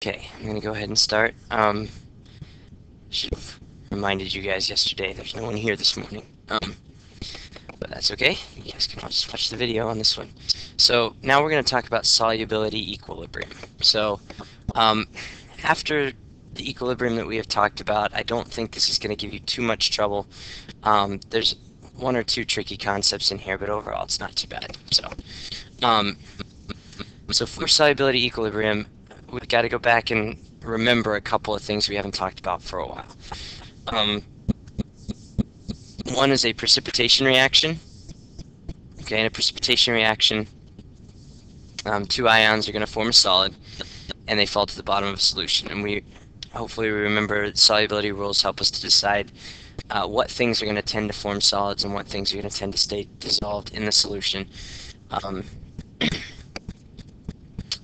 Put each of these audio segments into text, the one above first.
Okay, I'm gonna go ahead and start. Should have reminded you guys yesterday. There's no one here this morning. But that's okay. You guys can all just watch the video on this one. So now we're gonna talk about solubility equilibrium. So after the equilibrium that we have talked about, I don't think this is gonna give you too much trouble. There's one or two tricky concepts in here, but overall it's not too bad. So for solubility equilibrium, we've got to go back and remember a couple of things we haven't talked about for a while. One is a precipitation reaction. Okay, in a precipitation reaction, two ions are going to form a solid, and they fall to the bottom of a solution. And hopefully we remember solubility rules help us to decide what things are going to tend to form solids and what things are going to tend to stay dissolved in the solution.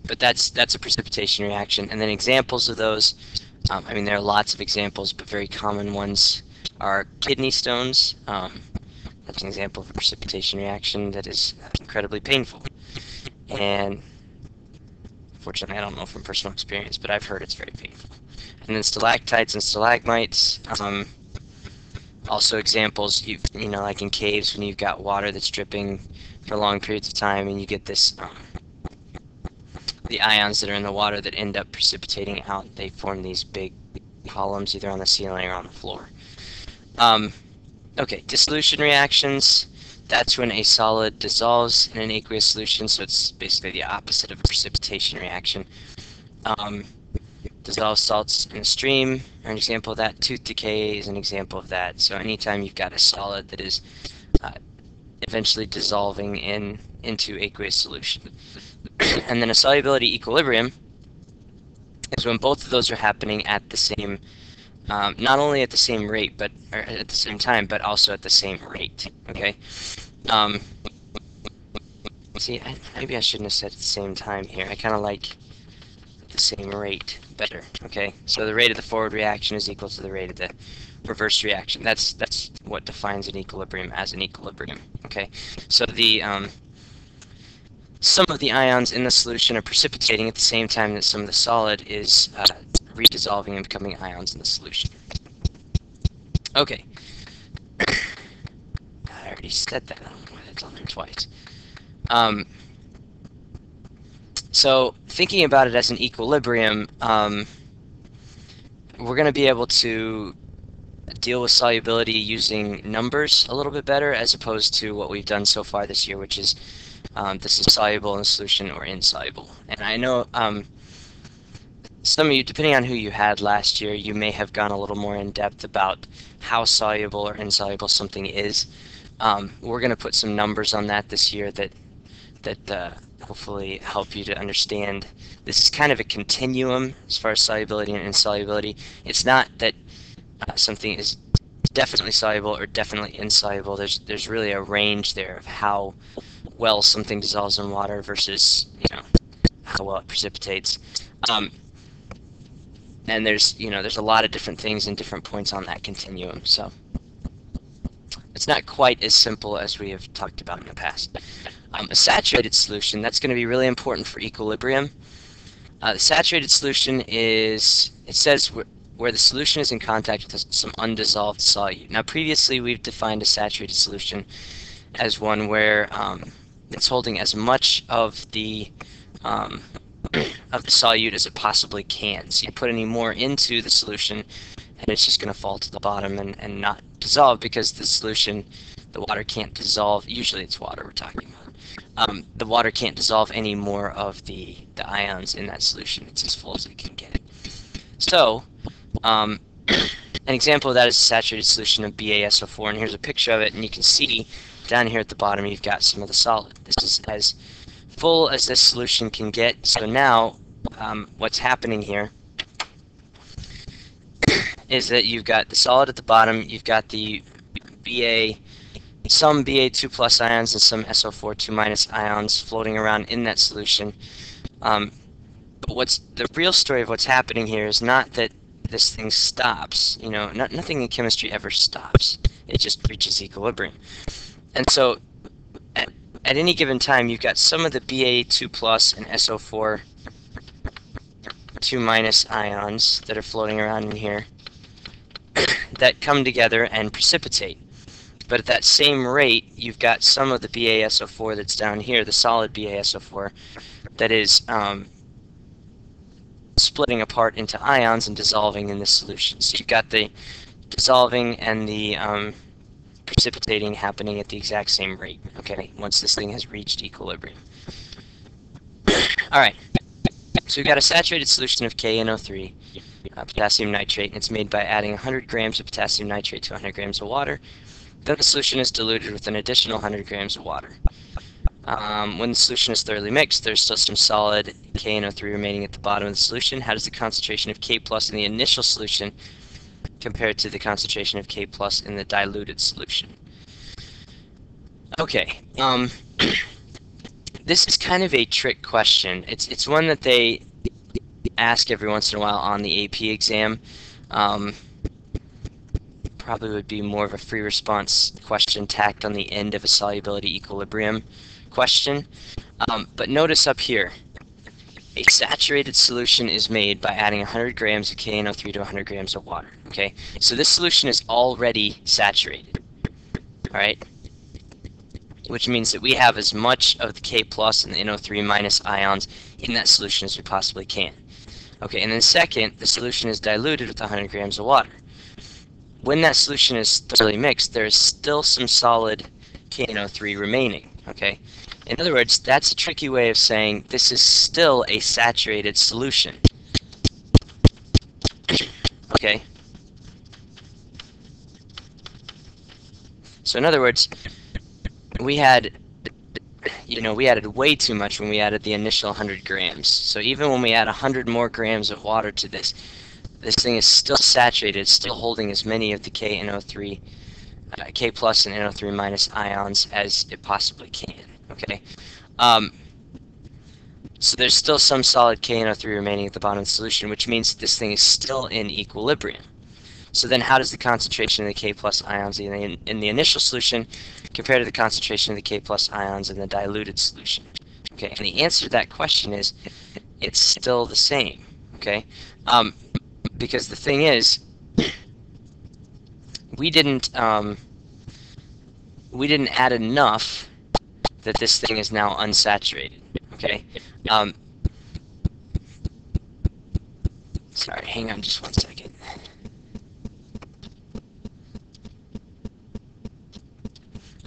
But that's a precipitation reaction. And then examples of those, I mean, there are lots of examples, but very common ones are kidney stones. That's an example of a precipitation reaction that is incredibly painful. And fortunately, I don't know from personal experience, but I've heard it's very painful. And then stalactites and stalagmites, also examples, you know, like in caves when you've got water that's dripping for long periods of time, and you get this. The ions that are in the water that end up precipitating out, they form these big columns either on the ceiling or on the floor. Okay, dissolution reactions, that's when a solid dissolves in an aqueous solution, so it's basically the opposite of a precipitation reaction. Dissolved salts in a stream are an example of that. Tooth decay is an example of that. So anytime you've got a solid that is eventually dissolving into aqueous solution. And then a solubility equilibrium is when both of those are happening at the same, not only at the same rate, but or at the same time, but also at the same rate. Okay. See, maybe I shouldn't have said at the same time here. I kind of like the same rate better. Okay. So the rate of the forward reaction is equal to the rate of the reverse reaction. That's what defines an equilibrium as an equilibrium. Okay. So the some of the ions in the solution are precipitating at the same time that some of the solid is redissolving and becoming ions in the solution. Okay. God, I already said that. I don't know why that's on there twice. So thinking about it as an equilibrium, we're going to be able to deal with solubility using numbers a little bit better as opposed to what we've done so far this year, which is this is soluble in solution or insoluble. And I know some of you, depending on who you had last year, you may have gone a little more in depth about how soluble or insoluble something is. We're going to put some numbers on that this year that hopefully help you to understand. This is kind of a continuum as far as solubility and insolubility. It's not that something is definitely soluble or definitely insoluble. There's really a range there of how well something dissolves in water versus, you know, how well it precipitates. And there's a lot of different things and different points on that continuum. So it's not quite as simple as we have talked about in the past. A saturated solution, that's going to be really important for equilibrium. The saturated solution is, it says where the solution is in contact with some undissolved solute. Now previously we've defined a saturated solution as one where it's holding as much of the solute as it possibly can. So you put any more into the solution and it's just going to fall to the bottom and not dissolve because the solution, the water can't dissolve. Usually it's water we're talking about. The water can't dissolve any more of the ions in that solution. It's as full as it can get. So an example of that is a saturated solution of BaSO4, and here's a picture of it, and you can see down here at the bottom you've got some of the solid. This is as full as this solution can get. So now what's happening here is that you've got the solid at the bottom, you've got the some Ba2 plus ions and some SO4 2 minus ions floating around in that solution. But what's the real story of what's happening here is not that this thing stops. You know, nothing in chemistry ever stops. It just reaches equilibrium. And so at any given time, you've got some of the Ba2 plus and SO4 2 minus ions that are floating around in here that come together and precipitate. But at that same rate, you've got some of the BaSO4 that's down here, the solid BaSO4, that is splitting apart into ions and dissolving in this solution. So you've got the dissolving and the precipitating happening at the exact same rate, okay, once this thing has reached equilibrium. Alright, so we've got a saturated solution of KNO3, potassium nitrate, and it's made by adding 100 grams of potassium nitrate to 100 grams of water. Then the solution is diluted with an additional 100 grams of water. When the solution is thoroughly mixed, there's still some solid KNO3 remaining at the bottom of the solution. How does the concentration of K plus in the initial solution compared to the concentration of K plus in the diluted solution? Okay, this is kind of a trick question. It's one that they ask every once in a while on the AP exam. Probably would be more of a free response question tacked on the end of a solubility equilibrium question. But notice up here, a saturated solution is made by adding 100 grams of KNO3 to 100 grams of water. Okay, so this solution is already saturated. All right, which means that we have as much of the K plus and the NO3 minus ions in that solution as we possibly can. Okay, and then second, the solution is diluted with 100 grams of water. When that solution is thoroughly mixed, there is still some solid KNO3 remaining. Okay, in other words, that's a tricky way of saying this is still a saturated solution. Okay, so in other words, we had, we added way too much when we added the initial 100 grams. So even when we add 100 more grams of water to this, this thing is still saturated, still holding as many of the KNO3, K plus and NO3 minus ions as it possibly can. Okay, so there's still some solid KNO3 remaining at the bottom of the solution, which means that this thing is still in equilibrium. So then how does the concentration of the K plus ions in the initial solution compare to the concentration of the K plus ions in the diluted solution? Okay, and the answer to that question is it's still the same. Okay, because the thing is, we didn't add enough that this thing is now unsaturated. Okay, sorry, hang on just one second.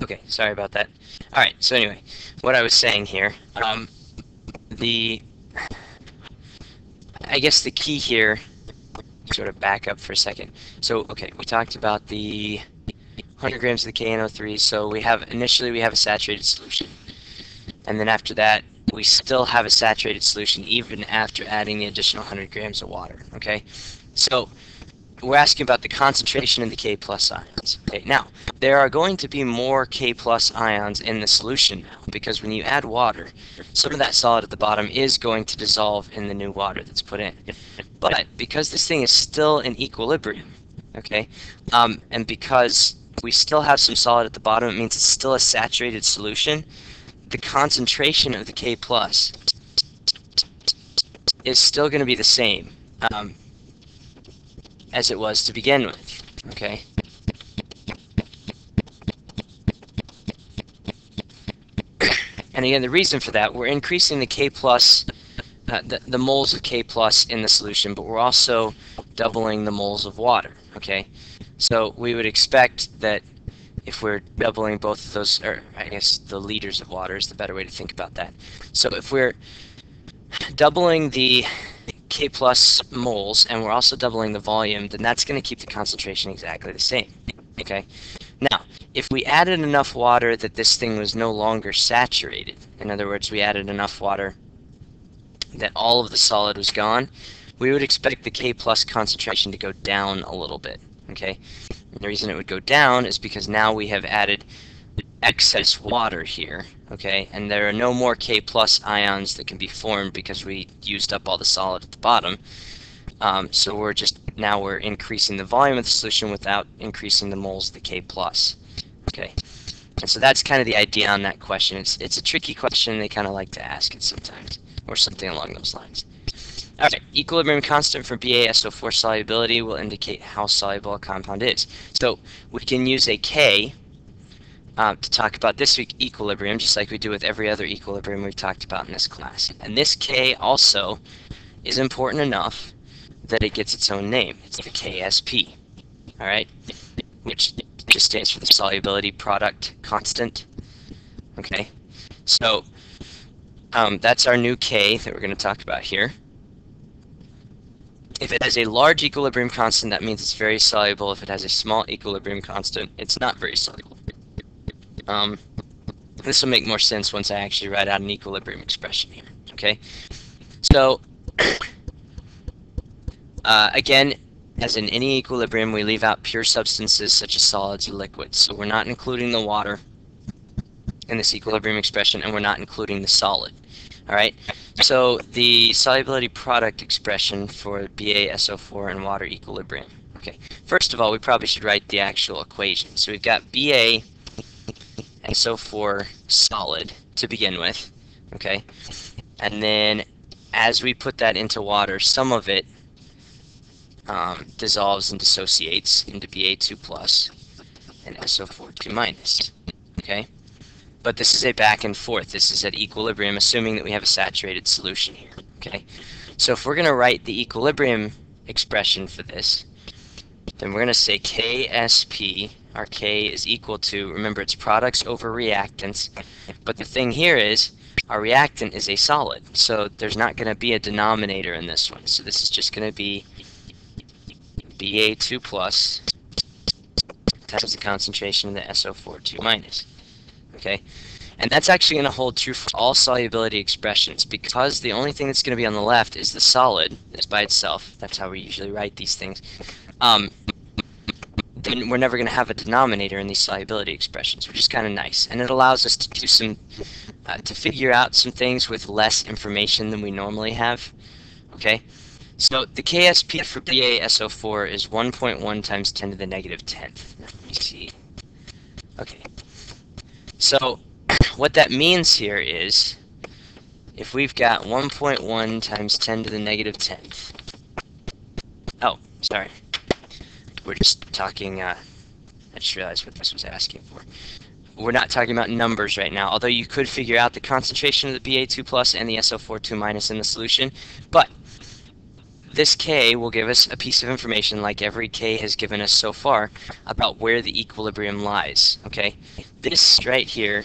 Okay, sorry about that. Alright, so anyway, what I was saying here, I guess the key here, sort of back up for a second. So, okay, we talked about the 100 grams of the KNO3, so initially we have a saturated solution. And then after that, we still have a saturated solution even after adding the additional 100 grams of water, okay? So, we're asking about the concentration of the K plus ions. Okay, now, there are going to be more K plus ions in the solution now, because when you add water, some of that solid at the bottom is going to dissolve in the new water that's put in. But because this thing is still in equilibrium, okay, and because we still have some solid at the bottom, it means it's still a saturated solution, the concentration of the K plus is still going to be the same as it was to begin with, okay? And again, the reason for that, we're increasing the K plus, the moles of K plus in the solution, but we're also doubling the moles of water, okay? So we would expect that if we're doubling both of those, or I guess the liters of water is the better way to think about that. So if we're doubling the K plus moles and we're also doubling the volume, then that's going to keep the concentration exactly the same, okay? Now, if we added enough water that this thing was no longer saturated, in other words, we added enough water that all of the solid was gone, we would expect the K plus concentration to go down a little bit, okay? And the reason it would go down is because now we have added excess water here, okay? And there are no more K plus ions that can be formed because we used up all the solid at the bottom. So we're increasing the volume of the solution without increasing the moles of the K plus, okay? And so that's kind of the idea on that question. It's a tricky question. They kind of like to ask it sometimes, or something along those lines. Alright, equilibrium constant for BaSO4 solubility will indicate how soluble a compound is. So we can use a K to talk about this week equilibrium, just like we do with every other equilibrium we've talked about in this class. And this K also is important enough that it gets its own name. It's the KSP, alright? Which just stands for the solubility product constant. Okay, so that's our new K that we're going to talk about here. If it has a large equilibrium constant, that means it's very soluble. If it has a small equilibrium constant, it's not very soluble. This will make more sense once I actually write out an equilibrium expression here. Okay, so again, as in any equilibrium, we leave out pure substances such as solids or liquids. So we're not including the water in this equilibrium expression, and we're not including the solid. All right. So the solubility product expression for BaSO4 and water equilibrium. Okay. First of all, we probably should write the actual equation. So we've got BaSO4 solid to begin with. Okay. And then as we put that into water, some of it dissolves and dissociates into Ba2 plus and SO4 2 minus. Okay. But this is a back and forth. This is at equilibrium, assuming that we have a saturated solution here. Okay, so if we're going to write the equilibrium expression for this, then we're going to say KSP, our K is equal to, remember it's products over reactants, but the thing here is our reactant is a solid, so there's not going to be a denominator in this one. So this is just going to be Ba2 plus times the concentration of the SO4 2 minus. Okay, and that's actually going to hold true for all solubility expressions, because the only thing that's going to be on the left is the solid, is by itself. That's how we usually write these things. Then we're never going to have a denominator in these solubility expressions, which is kind of nice, and it allows us to do some, to figure out some things with less information than we normally have. Okay, so the KSP for BaSO4 is 1.1 times 10 to the negative 10th. Let me see. Okay. So what that means here is, if we've got 1.1 times 10 to the negative 10th. Oh, sorry. We're just talking, I just realized what this was asking for. We're not talking about numbers right now, although you could figure out the concentration of the Ba2 plus and the SO4 2 minus in the solution. But this K will give us a piece of information, like every K has given us so far, about where the equilibrium lies. Okay, this right here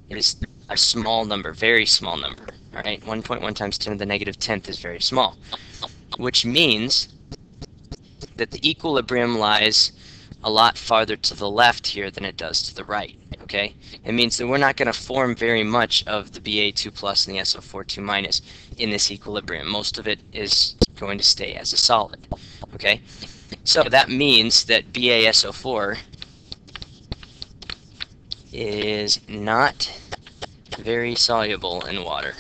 is a small number, very small number. All right, 1.1 times 10 to the negative 10th is very small, which means that the equilibrium lies a lot farther to the left here than it does to the right. Okay, it means that we're not going to form very much of the Ba2 plus and the SO4 2 minus in this equilibrium. Most of it is going to stay as a solid. Okay, so that means that BaSO4 is not very soluble in water.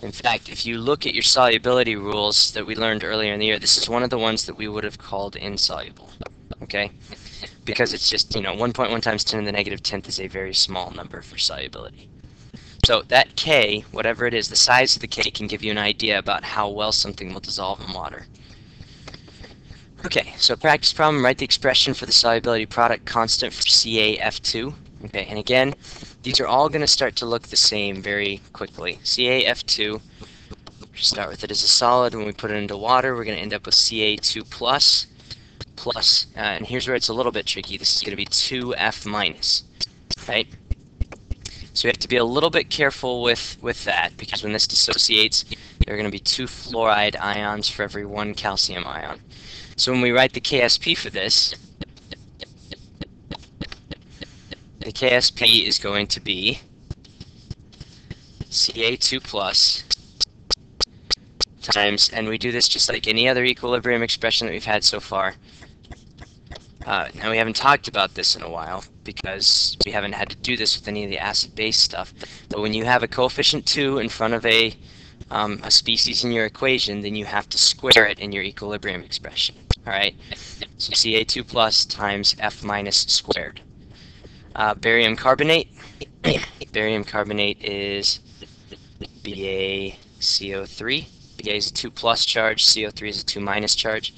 In fact, if you look at your solubility rules that we learned earlier in the year, this is one of the ones that we would have called insoluble. Okay, because it's just, 1.1 times 10 to the negative 10th is a very small number for solubility. So that K, whatever it is, the size of the K can give you an idea about how well something will dissolve in water. Okay, so practice problem, write the expression for the solubility product constant for CaF2. Okay, and again, these are all going to start to look the same very quickly. CaF2, start with it as a solid. When we put it into water, we're going to end up with Ca2 plus, and here's where it's a little bit tricky. This is going to be 2F minus, right? So we have to be a little bit careful with that, because when this dissociates, there are going to be 2 fluoride ions for every 1 calcium ion. So when we write the KSP for this, the KSP is going to be Ca2 plus times, and we do this just like any other equilibrium expression that we've had so far. Now we haven't talked about this in a while because we haven't had to do this with any of the acid-base stuff. But when you have a coefficient 2 in front of a species in your equation, then you have to square it in your equilibrium expression. All right. So Ca2 plus times F minus squared. Barium carbonate. Barium carbonate is BaCO3. Ba is a 2 plus charge, CO3 is a 2 minus charge.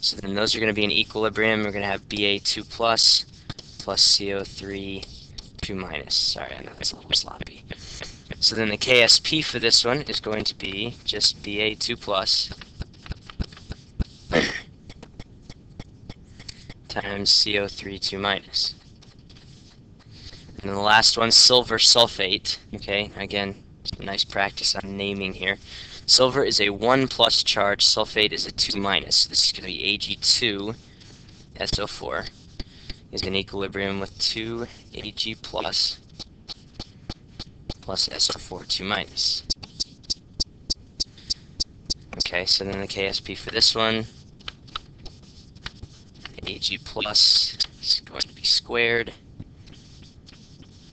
So then those are going to be in equilibrium. We're going to have Ba2 plus CO3 2 minus. Sorry, I know that's a little sloppy. So then the KSP for this one is going to be just Ba2 plus times CO3 2 minus. And then the last one, silver sulfate. Okay, again, nice practice on naming here. Silver is a 1 plus charge, sulfate is a 2 minus. So this is going to be Ag2 SO4 is in equilibrium with 2 Ag plus SO4 2 minus. Okay, so then the KSP for this one, Ag plus is going to be squared,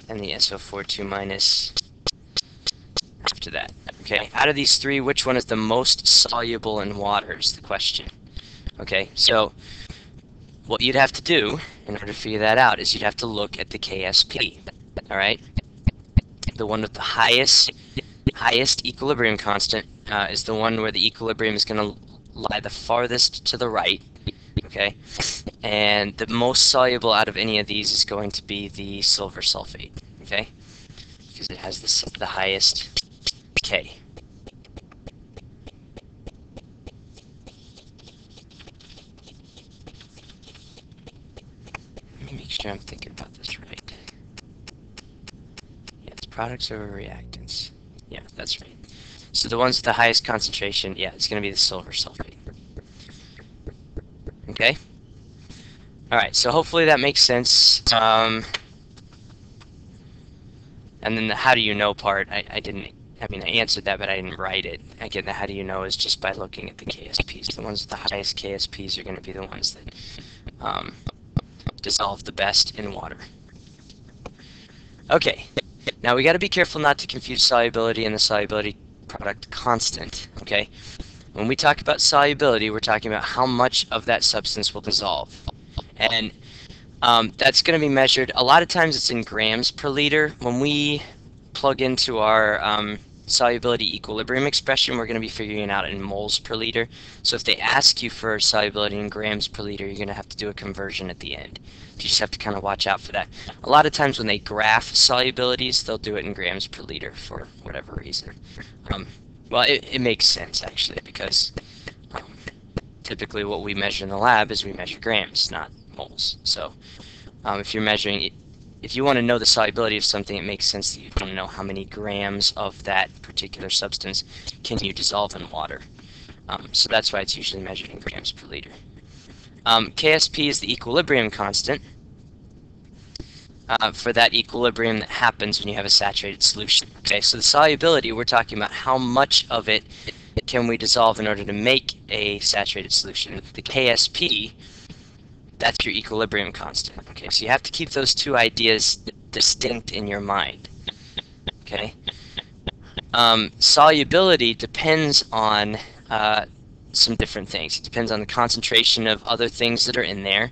and the SO4 2 minus after that. Okay, out of these three, which one is the most soluble in water is the question. Okay, so what you'd have to do in order to figure that out is you'd have to look at the KSP. All right, the one with the highest equilibrium constant is the one where the equilibrium is going to lie the farthest to the right. Okay, and the most soluble out of any of these is going to be the silver sulfate. Okay, because it has the highest K. Let me make sure I'm thinking about this right. Yeah, it's products over reactants. Yeah, that's right. So the ones with the highest concentration, yeah, it's going to be the silver sulfate. Okay? Alright, so hopefully that makes sense. And then the how do you know part, I answered that, but I didn't write it. Again, the how do you know is just by looking at the KSPs. The ones with the highest KSPs are going to be the ones that dissolve the best in water. Okay, now we got to be careful not to confuse solubility and the solubility product constant. Okay, when we talk about solubility, we're talking about how much of that substance will dissolve, and that's going to be measured. A lot of times it's in grams per liter. When we plug into our solubility equilibrium expression, we're going to be figuring it out in moles per liter. So if they ask you for solubility in grams per liter, you're going to have to do a conversion at the end. You just have to kind of watch out for that. A lot of times when they graph solubilities, they'll do it in grams per liter for whatever reason. Well, it makes sense, actually, because typically what we measure in the lab is we measure grams, not moles. So if you're measuring it, if you want to know the solubility of something, it makes sense that you want to know how many grams of that particular substance can you dissolve in water. So that's why it's usually measured in grams per liter. KSP is the equilibrium constant for that equilibrium that happens when you have a saturated solution. Okay, so the solubility, we're talking about how much of it can we dissolve in order to make a saturated solution. The KSP, that's your equilibrium constant. Okay, so you have to keep those two ideas distinct in your mind. Okay, solubility depends on some different things. It depends on the concentration of other things that are in there.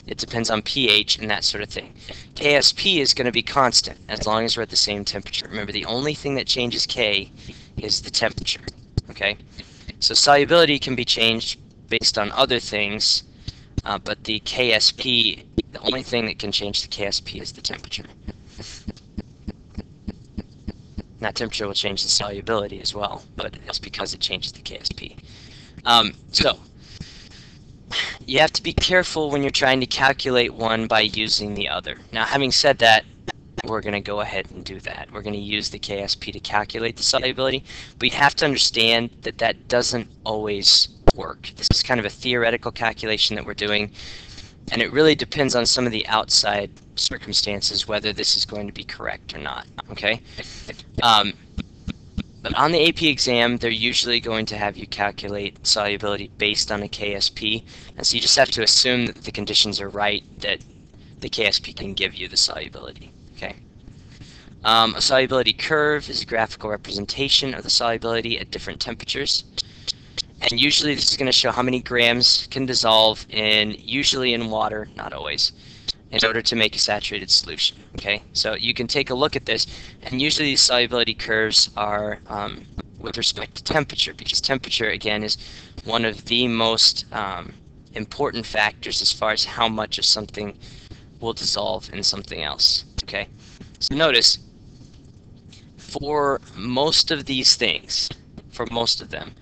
It depends on pH and that sort of thing. KSP is going to be constant as long as we're at the same temperature. Remember, the only thing that changes K is the temperature. Okay, so solubility can be changed based on other things. But the KSP, the only thing that can change the KSP is the temperature. That temperature will change the solubility as well, but it's because it changes the KSP. So, you have to be careful when you're trying to calculate one by using the other. Now, having said that, we're going to go ahead and do that. We're going to use the KSP to calculate the solubility, but you have to understand that that doesn't always work. This is kind of a theoretical calculation that we're doing, and it really depends on some of the outside circumstances whether this is going to be correct or not. Okay, but on the AP exam, they're usually going to have you calculate solubility based on a KSP, and so you just have to assume that the conditions are right, that the KSP can give you the solubility. Okay. A solubility curve is a graphical representation of the solubility at different temperatures. And usually this is going to show how many grams can dissolve in, usually in water, not always, in order to make a saturated solution. Okay, so you can take a look at this, and usually these solubility curves are with respect to temperature, because temperature, again, is one of the most important factors as far as how much of something will dissolve in something else. Okay, so notice for most of these things, for most of them,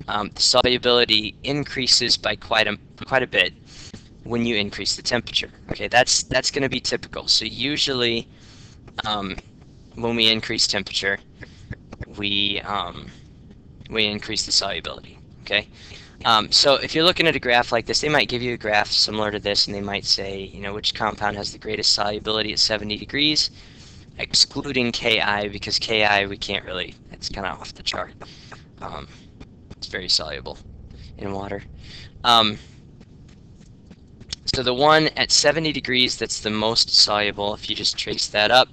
the solubility increases by quite a bit when you increase the temperature. Okay, that's going to be typical. So usually, when we increase temperature, we increase the solubility. Okay, so if you're looking at a graph like this, they might give you a graph similar to this, and they might say, you know, which compound has the greatest solubility at 70 degrees, excluding Ki, because Ki we can't really, it's kind of off the chart. It's very soluble in water. So the one at 70 degrees that's the most soluble, if you just trace that up,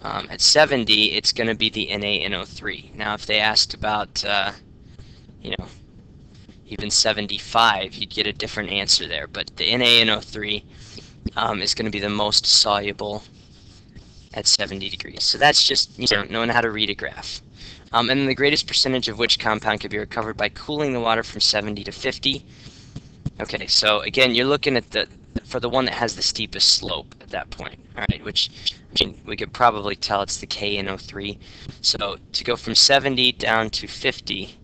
at 70, it's going to be the NaNO3. Now, if they asked about, you know, even 75, you'd get a different answer there. But the NaNO3 is going to be the most soluble at 70 degrees. So that's just, you know, knowing how to read a graph. And then the greatest percentage of which compound could be recovered by cooling the water from 70 to 50. Okay, so again, you're looking at for the one that has the steepest slope at that point, all right, which, I mean, we could probably tell it's the KNO3. So to go from 70 down to 50,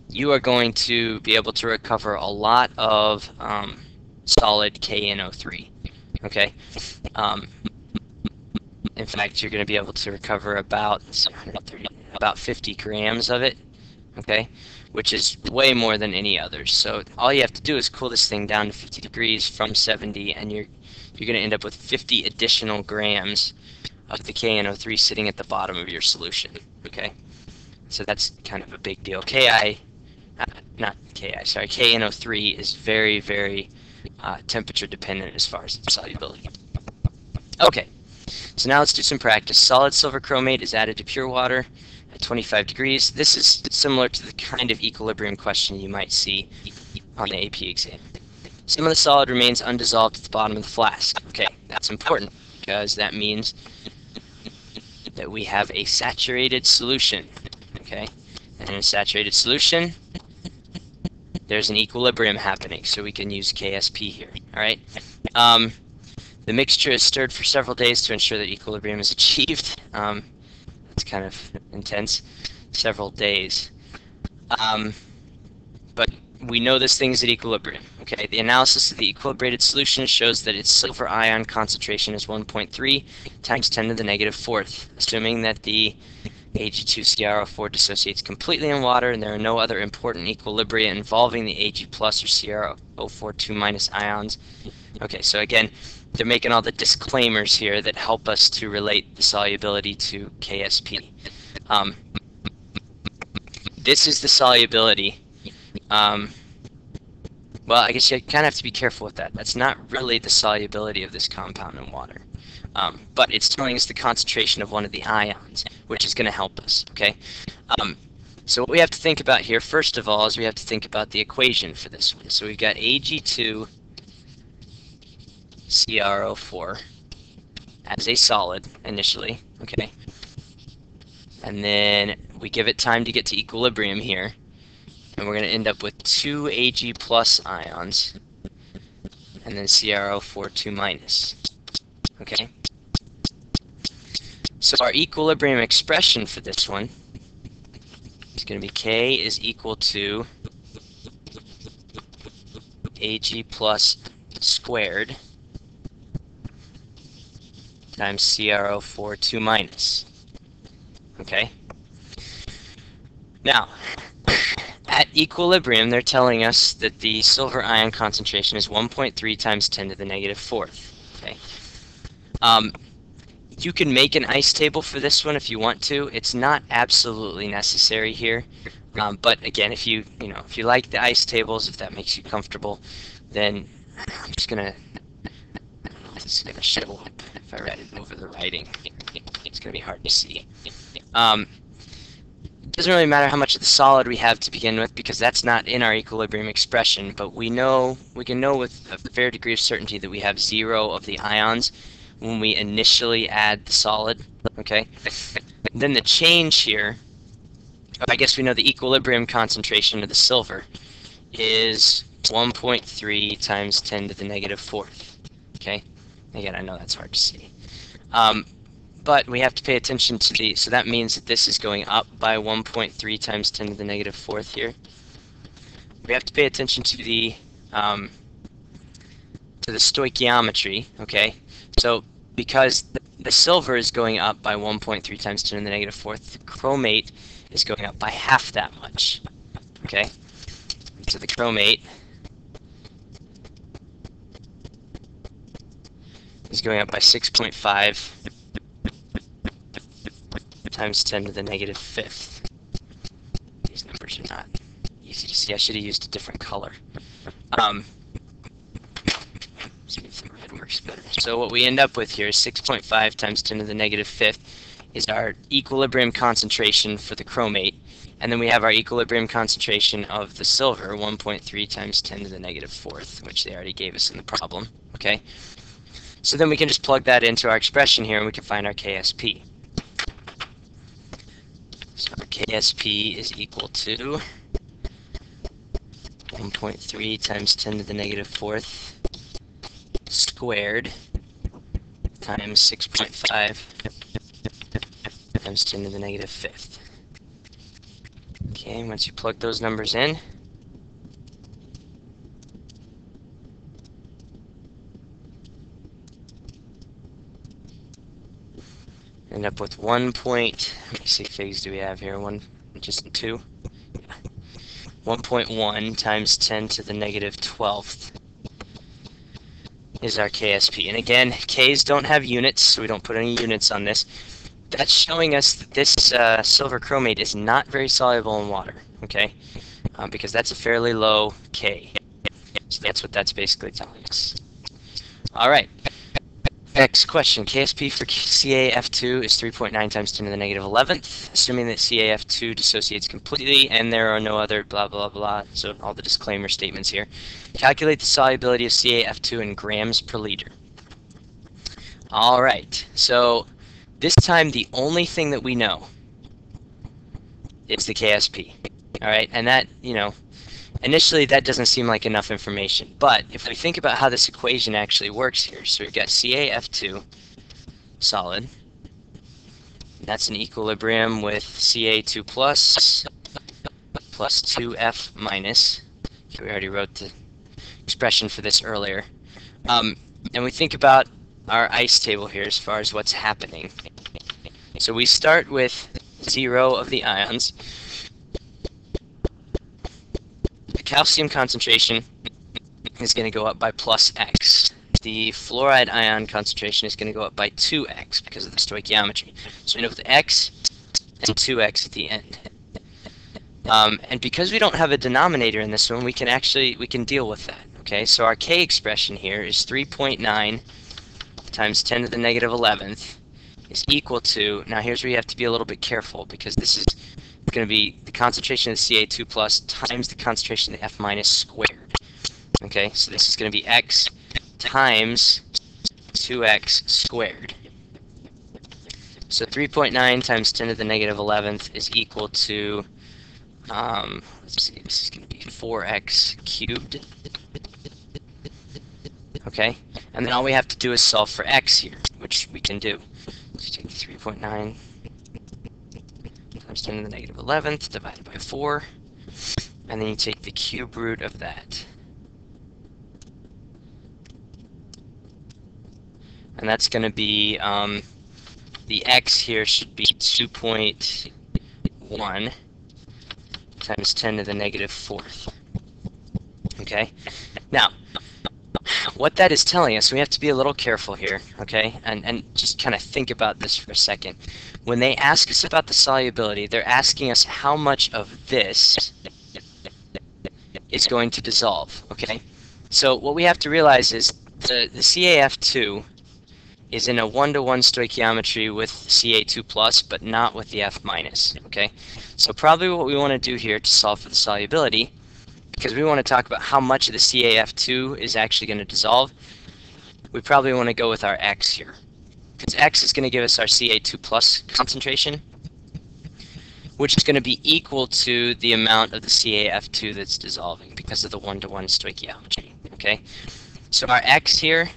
you are going to be able to recover a lot of solid KNO3, okay? In fact, you're going to be able to recover about 50 grams of it, okay, which is way more than any others. So all you have to do is cool this thing down to 50 degrees from 70, and you're going to end up with 50 additional grams of the KNO3 sitting at the bottom of your solution, okay? So that's kind of a big deal. KNO3 is very, very temperature dependent as far as its solubility. Okay, so now let's do some practice. Solid silver chromate is added to pure water at 25 degrees. This is similar to the kind of equilibrium question you might see on the AP exam. Some of the solid remains undissolved at the bottom of the flask. Okay, that's important because that means that we have a saturated solution. Okay, and in a saturated solution, there's an equilibrium happening, so we can use KSP here. All right. The mixture is stirred for several days to ensure that equilibrium is achieved. It's kind of intense, several days. But we know this thing is at equilibrium. Okay, the analysis of the equilibrated solution shows that its silver ion concentration is 1.3 times 10 to the negative fourth, assuming that the Ag2CrO4 dissociates completely in water and there are no other important equilibria involving the Ag plus or CrO4 2 minus ions. Okay, so again, they're making all the disclaimers here that help us to relate the solubility to KSP. This is the solubility. Well, I guess you kind of have to be careful with that. That's not really the solubility of this compound in water. But it's telling us the concentration of one of the ions, which is going to help us, okay? So what we have to think about here, first of all, is we have to think about the equation for this one. So we've got Ag2 CrO4 as a solid initially, okay? And then we give it time to get to equilibrium here, and we're going to end up with 2 Ag plus ions, and then CrO4 2 minus, okay? So our equilibrium expression for this one is going to be K is equal to Ag plus squared times CrO4 2 minus. Okay? Now, at equilibrium, they're telling us that the silver ion concentration is 1.3 times 10 to the negative fourth. Okay? You can make an ice table for this one if you want to. It's not absolutely necessary here. But again, if you like the ice tables, if that makes you comfortable, then I'm just gonna show up. If I read it over the writing, it's gonna be hard to see. it doesn't really matter how much of the solid we have to begin with because that's not in our equilibrium expression, but we can know with a fair degree of certainty that we have 0 of the ions when we initially add the solid, okay? Then the change here, I guess we know the equilibrium concentration of the silver is 1.3 times 10 to the negative fourth, okay? Again, I know that's hard to see. But we have to pay attention to the, so that means that this is going up by 1.3 times 10 to the negative fourth here. We have to pay attention to the stoichiometry, okay? So because the silver is going up by 1.3 times 10 to the negative fourth, the chromate is going up by half that much, okay? So the chromate is going up by 6.5 times 10 to the negative fifth. These numbers are not easy to see. I should have used a different color. So what we end up with here is 6.5 times 10 to the negative fifth is our equilibrium concentration for the chromate, and then we have our equilibrium concentration of the silver, 1.3 times 10 to the negative fourth, which they already gave us in the problem, okay? So then we can just plug that into our expression here and we can find our KSP. So our KSP is equal to 1.3 times 10 to the negative fourth squared times 6.5 times 10 to the negative fifth. Okay, once you plug those numbers in, end up with 1 point, how many sig figs do we have here? Just 2? 1.1 times 10 to the negative 12th is our KSP. And again, Ks don't have units, so we don't put any units on this. That's showing us that this silver chromate is not very soluble in water, okay? Because that's a fairly low K. So that's what that's basically telling us. All right. Next question. KSP for CaF2 is 3.9 times 10 to the negative 11th, assuming that CaF2 dissociates completely and there are no other blah, blah, blah, so all the disclaimer statements here. Calculate the solubility of CaF2 in grams per liter. All right, so this time the only thing that we know is the KSP. All right, and that, initially that doesn't seem like enough information, but if we think about how this equation actually works here, so we've got CaF2 solid, that's an equilibrium with Ca2 plus 2F minus. Okay, we already wrote the expression for this earlier. And we think about our ice table here as far as what's happening. So we start with 0 of the ions. The calcium concentration is going to go up by plus X. The fluoride ion concentration is going to go up by 2X because of the stoichiometry. So we know with X and 2X at the end. And because we don't have a denominator in this one, we can deal with that. Okay, so our K expression here is 3.9 times 10 to the negative 11th is equal to, now here's where you have to be a little bit careful because this is going to be the concentration of the Ca2 plus times the concentration of the F minus squared. Okay, so this is going to be X times 2X squared. So 3.9 times 10 to the negative 11th is equal to, let's see, this is going to be 4X cubed. Okay, and then all we have to do is solve for X here, which we can do. So take 3.9 times 10 to the negative 11th divided by 4, and then you take the cube root of that. And that's going to be, the X here should be 2.1 times 10 to the negative 4th. Okay? Now, what that is telling us, we have to be a little careful here, okay? And just kind of think about this for a second. When they ask us about the solubility, they're asking us how much of this is going to dissolve, okay? So what we have to realize is the CaF2 is in a 1-to-1 stoichiometry with Ca2+, but not with the F-. Okay, so probably what we want to do here to solve for the solubility, because we want to talk about how much of the CaF2 is actually going to dissolve, we probably want to go with our X here, because X is going to give us our Ca2+ concentration, which is going to be equal to the amount of the CaF2 that's dissolving because of the 1-to-1 stoichiometry. Okay, so our X here,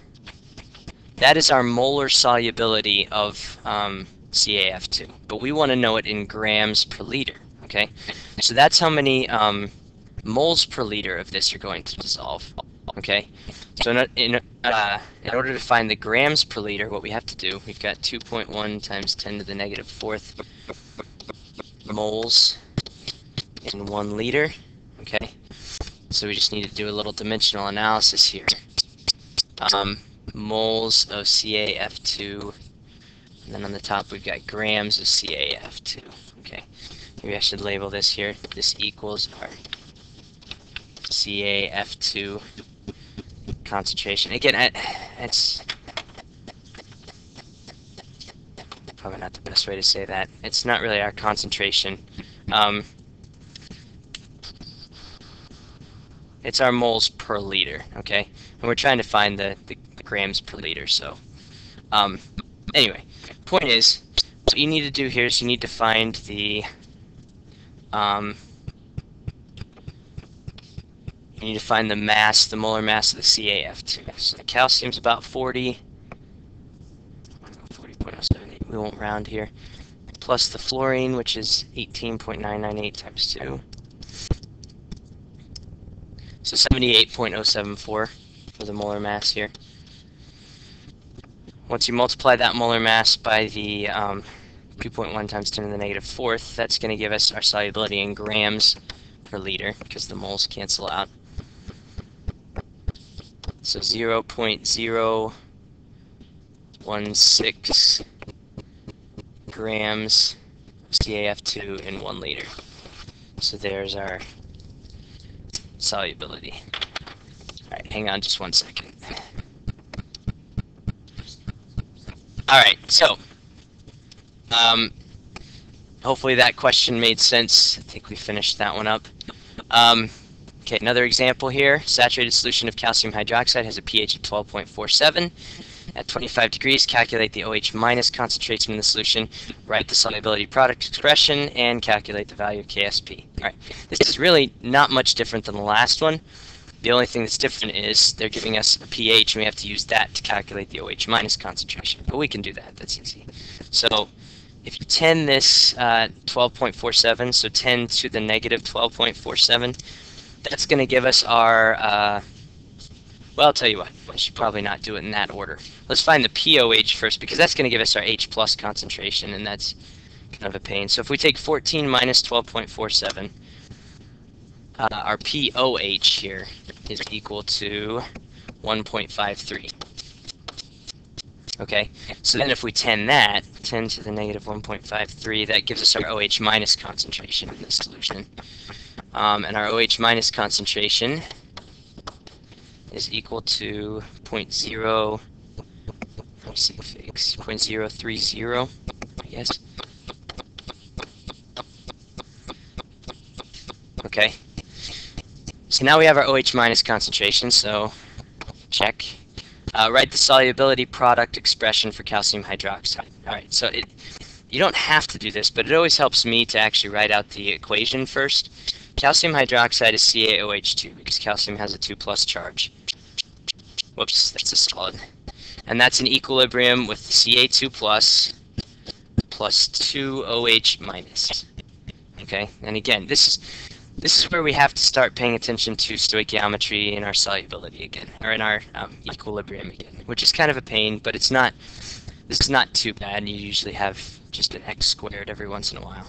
that is our molar solubility of CaF2, but we want to know it in grams per liter. Okay, so that's how many moles per liter of this are going to dissolve. Okay, so in order to find the grams per liter, what we have to do, we've got 2.1 times 10 to the negative fourth moles in 1 liter. Okay, so we just need to do a little dimensional analysis here. Moles of CaF2, and then on the top we've got grams of CaF2. Okay, maybe I should label this here. This equals our CaF2 concentration. Again, it's probably not the best way to say that. It's not really our concentration. It's our moles per liter, okay? And we're trying to find the grams per liter, so. Anyway, point is, what you need to do here is you need to find the, mass, the molar mass of the CaF2. So the calcium's about 40.078, we won't round here, plus the fluorine, which is 18.998 times 2. So 78.074 for the molar mass here. Once you multiply that molar mass by the 2.1 times 10 to the negative fourth, that's going to give us our solubility in grams per liter, because the moles cancel out. So 0.016 grams of CaF2 in 1 liter. So there's our solubility. Alright, hang on just one second. Alright, so hopefully that question made sense. I think we finished that one up. Okay, another example here. Saturated solution of calcium hydroxide has a pH of 12.47. At 25 degrees, calculate the OH minus concentration in the solution, write the solubility product expression, and calculate the value of KSP. Alright, this is really not much different than the last one. The only thing that's different is they're giving us a pH, and we have to use that to calculate the OH minus concentration. But we can do that, that's easy. So if you 10 this 12.47, so 10 to the negative 12.47, that's going to give us our, well, I'll tell you what, I should probably not do it in that order. Let's find the POH first, because that's going to give us our H plus concentration, and that's kind of a pain. So if we take 14 minus 12.47, our POH here is equal to 1.53. Okay, so then if we 10 that, 10 to the negative 1.53, that gives us our OH minus concentration in this solution. And our OH minus concentration is equal to 0.030, I guess. Okay. So now we have our OH minus concentration, so check. Write the solubility product expression for calcium hydroxide. Alright, so you don't have to do this, but it always helps me to actually write out the equation first. Calcium hydroxide is CaOH2 because calcium has a 2+ charge. Whoops, that's a solid. And that's in equilibrium with Ca2 plus 2OH minus. Okay, and again, this is where we have to start paying attention to stoichiometry in our solubility again, or in our equilibrium again, which is kind of a pain, but it's not. This is not too bad. You usually have just an x squared every once in a while.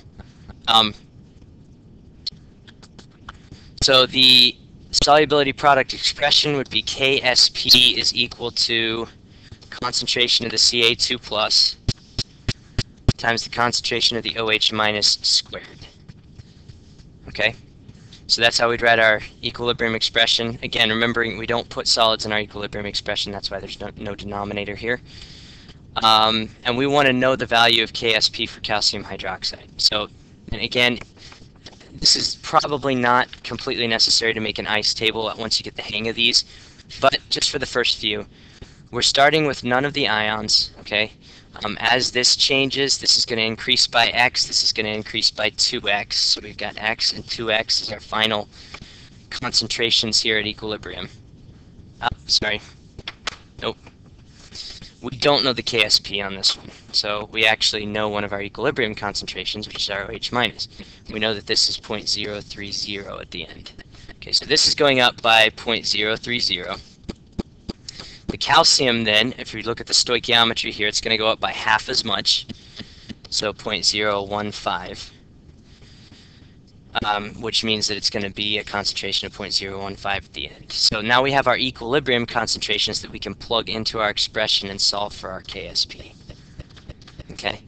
So the solubility product expression would be KSP is equal to concentration of the Ca2 plus times the concentration of the OH minus squared. Okay, so that's how we'd write our equilibrium expression. Again, remembering we don't put solids in our equilibrium expression, that's why there's no denominator here. And we want to know the value of KSP for calcium hydroxide. So, and again, this is probably not completely necessary to make an ICE table once you get the hang of these, but just for the first few, we're starting with none of the ions, okay? As this changes, this is going to increase by x, this is going to increase by 2x, so we've got x and 2x as our final concentrations here at equilibrium. Sorry. Nope. We don't know the KSP on this one, so we actually know one of our equilibrium concentrations, which is our OH minus. We know that this is 0.030 at the end. Okay, so this is going up by 0.030. The calcium then, if we look at the stoichiometry here, it's going to go up by half as much, so 0.015. Which means that it's going to be a concentration of 0.015 at the end. So now we have our equilibrium concentrations that we can plug into our expression and solve for our KSP. Okay,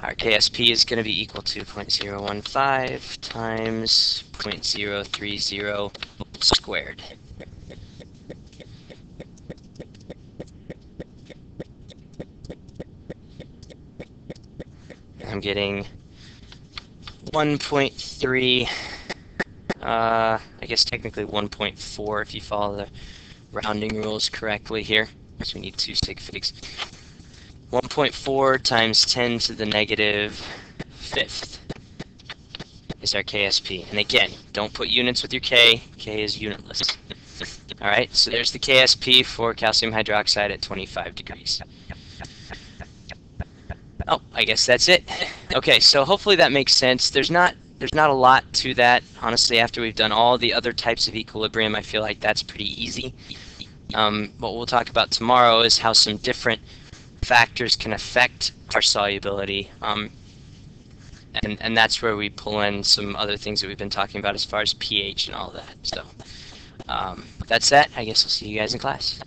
our KSP is going to be equal to 0.015 times 0.030 squared. I'm getting 1.3, I guess technically 1.4 if you follow the rounding rules correctly here, because we need 2 sig figs. 1.4 times 10 to the negative 5th is our KSP. And again, don't put units with your K. K is unitless. Alright, so there's the KSP for calcium hydroxide at 25 degrees. Oh, I guess that's it. Okay, so hopefully that makes sense. There's not a lot to that. Honestly, after we've done all the other types of equilibrium, I feel like that's pretty easy. What we'll talk about tomorrow is how some different factors can affect our solubility. And that's where we pull in some other things that we've been talking about as far as pH and all that. So that's that. I guess I'll see you guys in class.